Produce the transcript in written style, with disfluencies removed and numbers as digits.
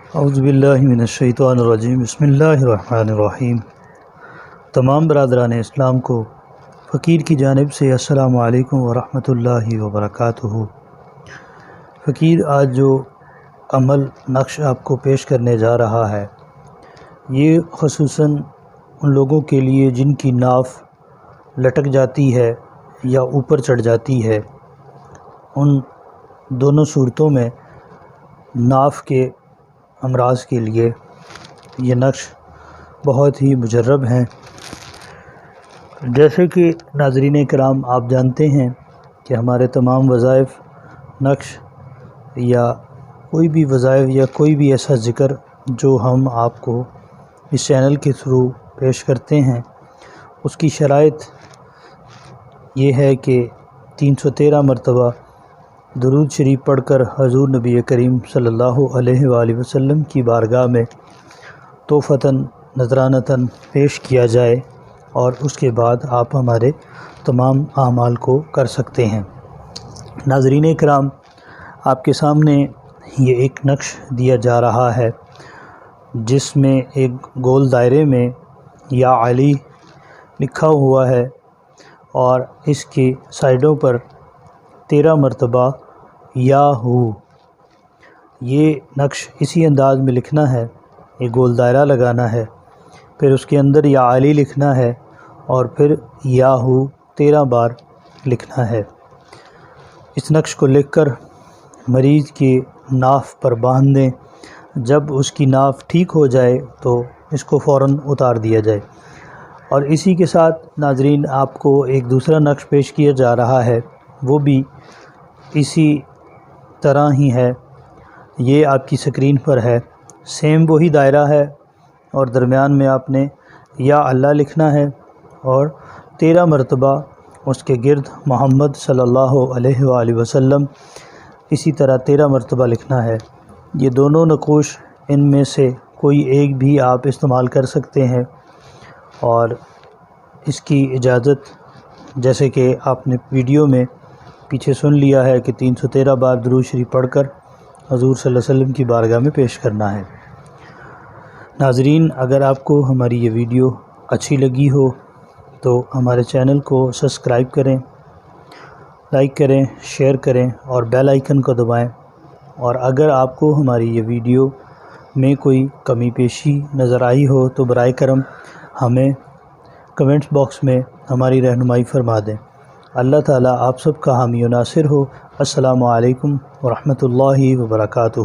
اعوذ باللہ من الشیطان الرجیم، بسم اللہ الرحمن الرحیم۔ تمام برادران اسلام کو فقیر کی جانب سے السلام علیکم ورحمۃ اللہ وبرکاتہ۔ فقیر آج جو عمل نقش آپ کو پیش کرنے جا رہا ہے، یہ خصوصاً ان لوگوں کے لیے جن کی ناف لٹک جاتی ہے یا اوپر چڑھ جاتی ہے، ان دونوں صورتوں میں ناف کے امراض کے لیے یہ نقش بہت ہی مجرب ہیں۔ جیسے کہ ناظرین کرام آپ جانتے ہیں کہ ہمارے تمام وظائف، نقش یا کوئی بھی وظائف یا کوئی بھی ایسا ذکر جو ہم آپ کو اس چینل کے تھرو پیش کرتے ہیں، اس کی شرائط یہ ہے کہ 313 مرتبہ درود شریف پڑھ کر حضور نبی کریم صلی اللہ علیہ وآلہ وسلم کی بارگاہ میں تحفتاً نذرانتاً پیش کیا جائے، اور اس کے بعد آپ ہمارے تمام اعمال کو کر سکتے ہیں۔ ناظرین کرام، آپ کے سامنے یہ ایک نقش دیا جا رہا ہے جس میں ایک گول دائرے میں یا علی لکھا ہوا ہے، اور اس کی سائڈوں پر 13 مرتبہ یا ہو۔ یہ نقش اسی انداز میں لکھنا ہے، ایک گول دائرہ لگانا ہے، پھر اس کے اندر یا علی لکھنا ہے، اور پھر یا ہو 13 بار لکھنا ہے۔ اس نقش کو لکھ کر مریض کی ناف پر باندھ دیں۔ جب اس کی ناف ٹھیک ہو جائے تو اس کو فوراً اتار دیا جائے۔ اور اسی کے ساتھ ناظرین، آپ کو ایک دوسرا نقش پیش کیا جا رہا ہے، وہ بھی اسی طرح ہی ہے۔ یہ آپ کی سکرین پر ہے، سیم وہی دائرہ ہے، اور درمیان میں آپ نے یا اللہ لکھنا ہے، اور 13 مرتبہ اس کے گرد محمد صلی اللہ علیہ وآلہ وسلم اسی طرح 13 مرتبہ لکھنا ہے۔ یہ دونوں نقوش، ان میں سے کوئی ایک بھی آپ استعمال کر سکتے ہیں، اور اس کی اجازت جیسے کہ آپ نے ویڈیو میں پیچھے سن لیا ہے کہ 313 بار درود شریف پڑھ کر حضور صلی اللہ علیہ وسلم کی بارگاہ میں پیش کرنا ہے۔ ناظرین، اگر آپ کو ہماری یہ ویڈیو اچھی لگی ہو تو ہمارے چینل کو سبسکرائب کریں، لائک کریں، شیئر کریں، اور بیل آئیکن کو دبائیں۔ اور اگر آپ کو ہماری یہ ویڈیو میں کوئی کمی بیشی نظر آئی ہو تو برائے کرم ہمیں کمنٹس باکس میں ہماری رہنمائی فرما دیں۔ اللہ تعالیٰ آپ سب کا حامی و ناصر ہو۔ السلام علیکم ورحمۃ اللہ وبرکاتہ۔